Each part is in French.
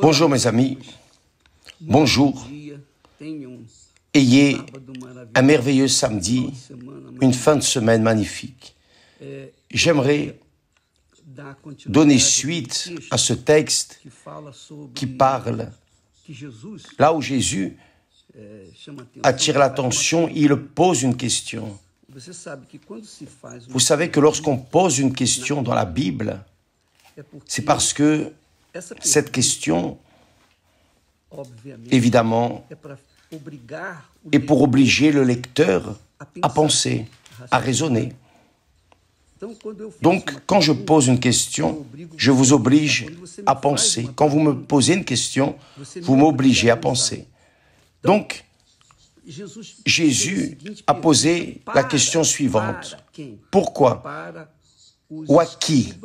Bonjour mes amis, bonjour. Ayez un merveilleux samedi, une fin de semaine magnifique. J'aimerais donner suite à ce texte qui parle là où Jésus attire l'attention, il pose une question. Vous savez que lorsqu'on pose une question dans la Bible, c'est parce que cette question, évidemment, est pour obliger le lecteur à penser, à raisonner. Donc, quand je pose une question, je vous oblige à penser. Quand vous me posez une question, vous m'obligez à penser. Donc, Jésus a posé la question suivante. Pourquoi? Ou à qui?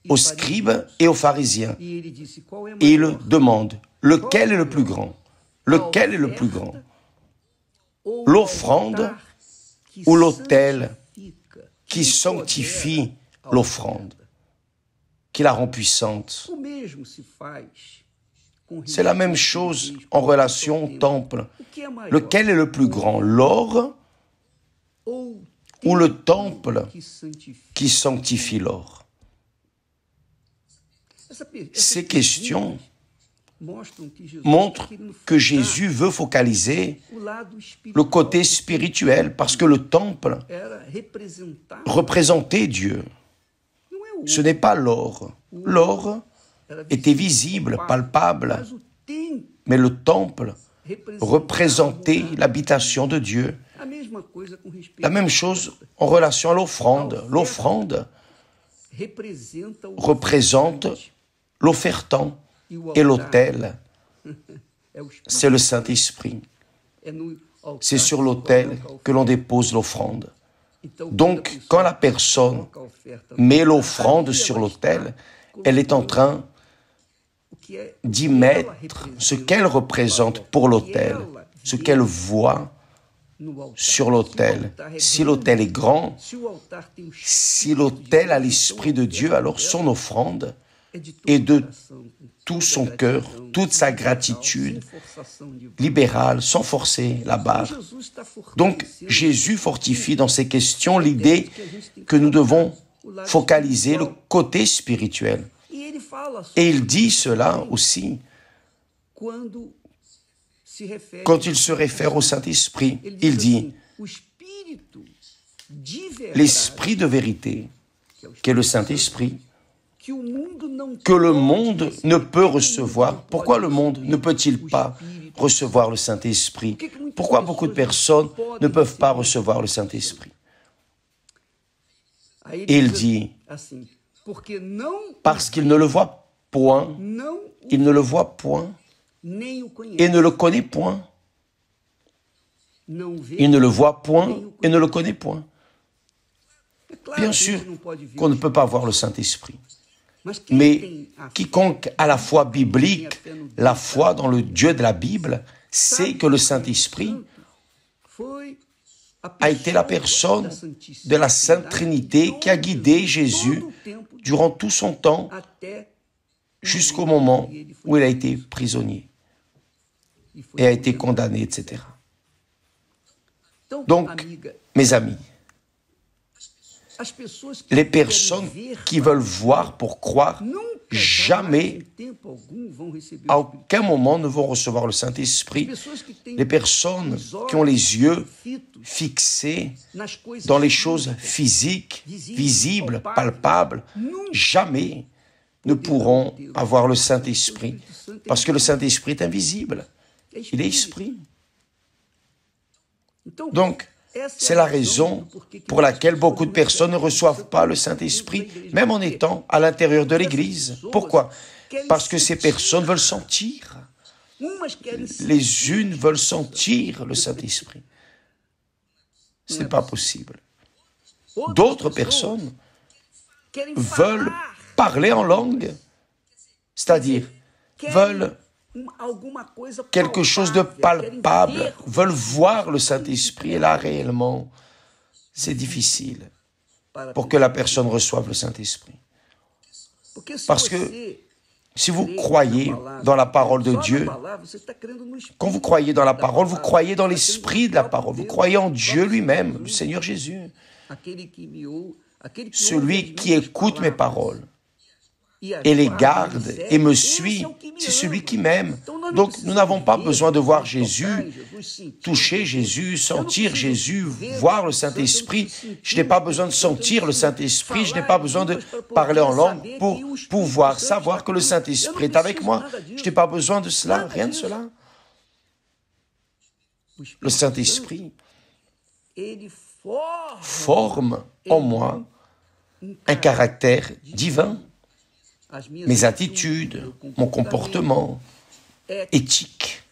Aux scribes et aux pharisiens. Et il demande, lequel est le plus grand? Lequel est le plus grand? L'offrande ou l'autel qui sanctifie l'offrande, qui la rend puissante? C'est la même chose en relation au temple. Lequel est le plus grand? L'or ou le temple qui sanctifie l'or? Ces questions montrent que Jésus veut focaliser le côté spirituel parce que le temple représentait Dieu. Ce n'est pas l'or. L'or était visible, palpable, mais le temple représentait l'habitation de Dieu. La même chose en relation à l'offrande. L'offrande représente l'offertant et l'autel. C'est le Saint-Esprit. C'est sur l'autel que l'on dépose l'offrande. Donc, quand la personne met l'offrande sur l'autel, elle est en train d'y mettre ce qu'elle représente pour l'autel, ce qu'elle voit sur l'autel. Si l'autel est grand, si l'autel a l'Esprit de Dieu, alors son offrande est de tout son cœur, toute sa gratitude libérale, sans forcer la barre. Donc, Jésus fortifie dans ces questions l'idée que nous devons focaliser le côté spirituel. Et il dit cela aussi quand il se réfère au Saint-Esprit. Il dit l'Esprit de vérité, qui est le Saint-Esprit, que le monde ne peut recevoir. Pourquoi le monde ne peut-il pas recevoir le Saint-Esprit? Pourquoi beaucoup de personnes ne peuvent pas recevoir le Saint-Esprit? Et il dit, parce qu'il ne le voit point, il ne le voit point et ne le connaît point. Il ne le voit point et ne le connaît point. Bien sûr qu'on ne peut pas voir le Saint-Esprit. Mais quiconque a la foi biblique, la foi dans le Dieu de la Bible, sait que le Saint-Esprit a été la personne de la Sainte Trinité qui a guidé Jésus durant tout son temps jusqu'au moment où il a été prisonnier et a été condamné, etc. Donc, mes amis, les personnes qui veulent voir pour croire, jamais, à aucun moment ne vont recevoir le Saint-Esprit. Les personnes qui ont les yeux fixés dans les choses physiques, visibles, palpables, jamais ne pourront avoir le Saint-Esprit, parce que le Saint-Esprit est invisible. Il est esprit. Donc, c'est la raison pour laquelle beaucoup de personnes ne reçoivent pas le Saint-Esprit, même en étant à l'intérieur de l'Église. Pourquoi? Parce que ces personnes veulent sentir. Les unes veulent sentir le Saint-Esprit. Ce n'est pas possible. D'autres personnes veulent parler en langue, c'est-à-dire veulent quelque chose de palpable, veulent voir le Saint-Esprit. Et là, réellement, c'est difficile pour que la personne reçoive le Saint-Esprit. Parce que Si vous croyez dans la parole de Dieu, quand vous croyez dans la parole, vous croyez dans l'esprit de la parole. Vous croyez en Dieu lui-même, le Seigneur Jésus. Celui qui écoute mes paroles et les garde et me suit, c'est celui qui m'aime. Donc, nous n'avons pas besoin de voir Jésus, toucher Jésus, sentir Jésus, voir le Saint-Esprit. Je n'ai pas besoin de sentir le Saint-Esprit, je n'ai pas besoin de parler en langue pour pouvoir savoir que le Saint-Esprit est avec moi. Je n'ai pas besoin de cela, rien de cela. Le Saint-Esprit forme en moi un caractère divin. Mes attitudes, mon comportement éthique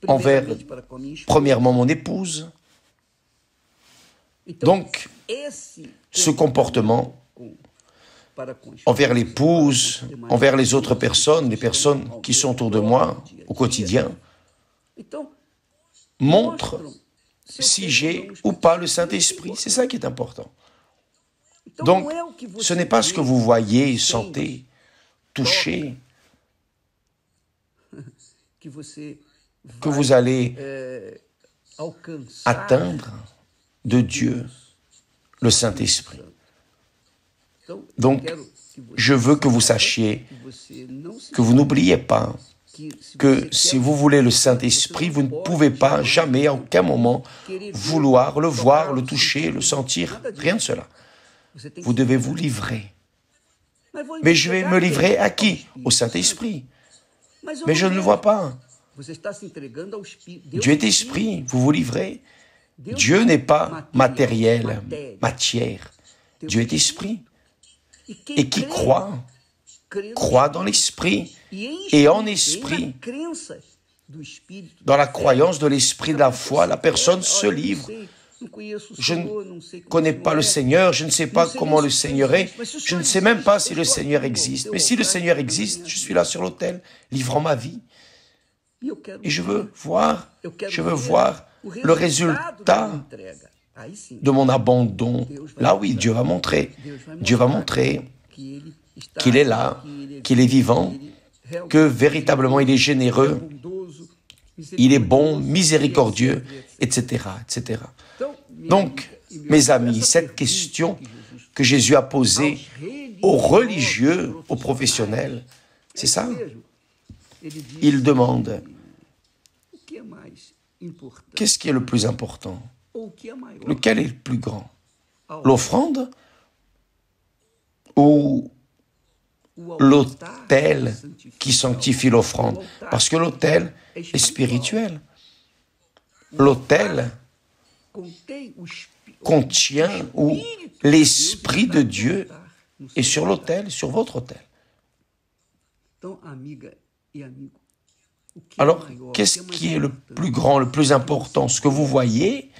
envers, premièrement, mon épouse. Donc, ce comportement envers l'épouse, envers les autres personnes, les personnes qui sont autour de moi au quotidien, montre si j'ai ou pas le Saint-Esprit. C'est ça qui est important. Donc, ce n'est pas ce que vous voyez, sentez, touchez, que vous allez atteindre de Dieu, le Saint-Esprit. Donc, je veux que vous sachiez, que vous n'oubliez pas que si vous voulez le Saint-Esprit, vous ne pouvez pas jamais, à aucun moment, vouloir le voir, le toucher, le sentir, rien de cela. Vous devez vous livrer. Mais je vais me livrer à qui? Au Saint-Esprit. Mais je ne le vois pas. Dieu est esprit, vous vous livrez. Dieu n'est pas matériel, matière. Dieu est esprit. Et qui croit dans l'esprit et en esprit. Dans la croyance de l'esprit de la foi, la personne se livre. Je ne connais pas le Seigneur, je ne sais pas comment le Seigneur est, je ne sais même pas si le Seigneur existe. Mais si le Seigneur existe, je suis là sur l'autel, livrant ma vie. Et je veux voir le résultat de mon abandon. Là, oui, Dieu va montrer qu'il est là, qu'il est vivant, que véritablement il est généreux, il est bon, miséricordieux, etc., etc. Donc, mes amis, cette question que Jésus a posée aux religieux, aux professionnels, c'est ça. Il demande, qu'est-ce qui est le plus important? Lequel est le plus grand? L'offrande ou l'autel qui sanctifie l'offrande? Parce que l'autel est spirituel. L'autel contient où l'Esprit de Dieu est sur l'autel, sur votre autel. Alors, qu'est-ce qui est le plus grand, le plus important? Ce que vous voyez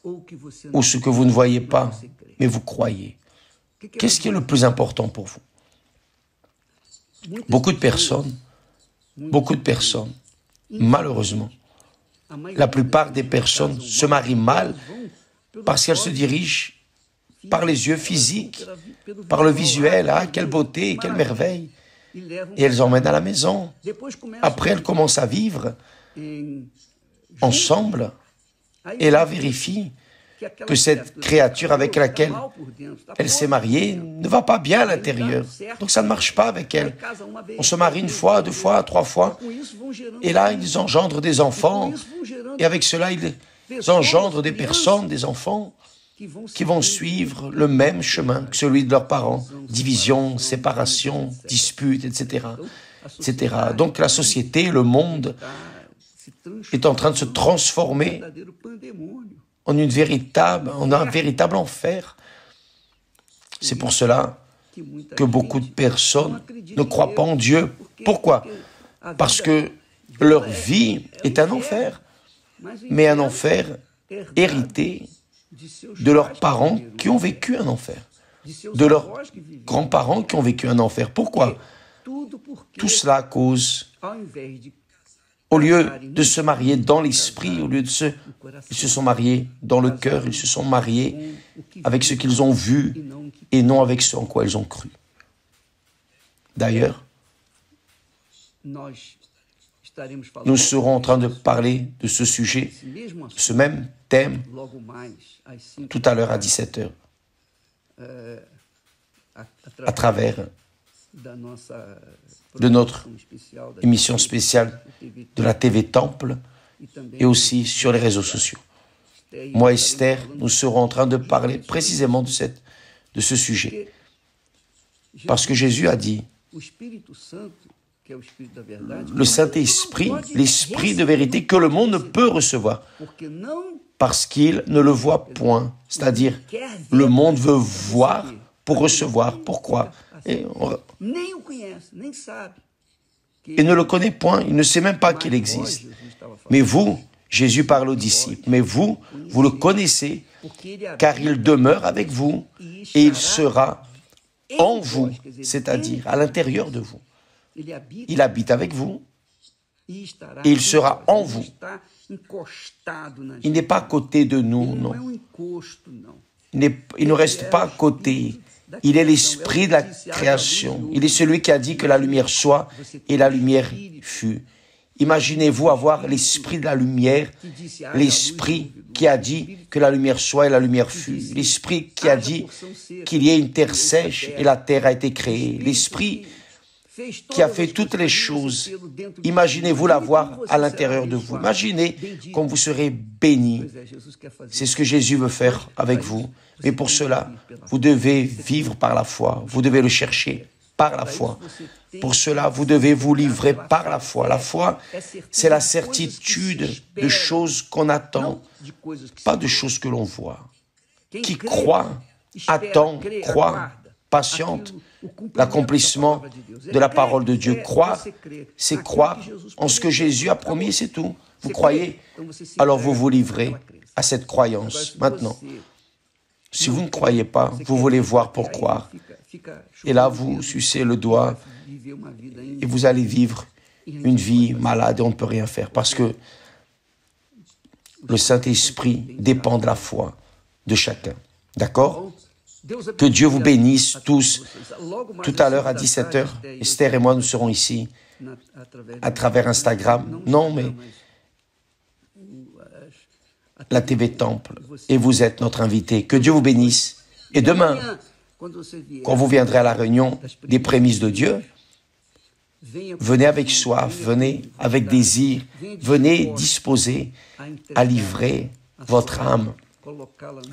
ou ce que vous ne voyez pas, mais vous croyez? Qu'est-ce qui est le plus important pour vous? Beaucoup de personnes, malheureusement, la plupart des personnes se marient mal parce qu'elles se dirigent par les yeux physiques, par le visuel. Ah, quelle beauté, quelle merveille! Et elles emmènent à la maison. Après, elles commencent à vivre ensemble et là vérifient que cette créature avec laquelle elle s'est mariée ne va pas bien à l'intérieur. Donc ça ne marche pas avec elle. On se marie une fois, 2 fois, 3 fois, et là ils engendrent des enfants, et avec cela ils engendrent des personnes, des enfants, qui vont suivre le même chemin que celui de leurs parents. Division, séparation, dispute, etc., etc. Donc la société, le monde est en train de se transformer en un véritable enfer. C'est pour cela que beaucoup de personnes ne croient pas en Dieu. Pourquoi? Parce que leur vie est un enfer, mais un enfer hérité de leurs parents qui ont vécu un enfer, de leurs grands-parents qui ont vécu un enfer. Pourquoi? Tout cela à cause, au lieu de se marier dans l'esprit, ils se sont mariés dans le cœur, ils se sont mariés avec ce qu'ils ont vu et non avec ce en quoi ils ont cru. D'ailleurs, nous serons en train de parler de ce sujet, ce même thème, tout à l'heure à 17h, à travers de notre émission spéciale de la TV Temple et aussi sur les réseaux sociaux. Moi, Esther, nous serons en train de parler précisément de ce sujet. Parce que Jésus a dit, le Saint-Esprit, l'Esprit de vérité que le monde ne peut recevoir, parce qu'il ne le voit point. C'est-à-dire, le monde veut voir pour recevoir. Pourquoi? Et il ne le connaît point, il ne sait même pas qu'il existe. Mais vous, Jésus parle aux disciples, mais vous le connaissez, car il demeure avec vous et il sera en vous, c'est-à-dire à l'intérieur de vous. Il habite avec vous et il sera en vous. Il n'est pas à côté de nous, non. Il ne reste pas à côté. Il est l'esprit de la création. Il est celui qui a dit que la lumière soit et la lumière fut. Imaginez-vous avoir l'esprit de la lumière, l'esprit qui a dit que la lumière soit et la lumière fut. L'esprit qui a dit qu'il y ait une terre sèche et la terre a été créée. L'esprit qui a fait toutes les choses. Imaginez-vous l'avoir à l'intérieur de vous. Imaginez comme vous serez bénis. C'est ce que Jésus veut faire avec vous. Mais pour cela, vous devez vivre par la foi. Vous devez le chercher par la foi. Pour cela, vous devez vous livrer par la foi. La foi, c'est la certitude de choses qu'on attend, pas de choses que l'on voit. Qui croit, attend, croit, patiente, l'accomplissement de la parole de Dieu. Croire, c'est croire en ce que Jésus a promis, c'est tout. Vous croyez, alors vous vous livrez à cette croyance. Maintenant, si vous ne croyez pas, vous voulez voir pour croire. Et là, vous sucez le doigt et vous allez vivre une vie malade et on ne peut rien faire parce que le Saint-Esprit dépend de la foi de chacun. D'accord? Que Dieu vous bénisse tous. Tout à l'heure à 17h, Esther et moi, nous serons ici à travers Instagram. Non, mais la TV Temple. Et vous êtes notre invité. Que Dieu vous bénisse. Et demain, quand vous viendrez à la réunion des prémices de Dieu, venez avec soif, venez avec désir, venez disposer à livrer votre âme,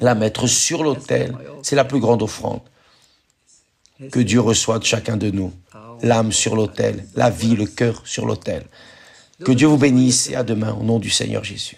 la mettre sur l'autel. C'est la plus grande offrande que Dieu reçoit de chacun de nous. L'âme sur l'autel, la vie, le cœur sur l'autel. Que Dieu vous bénisse et à demain au nom du Seigneur Jésus.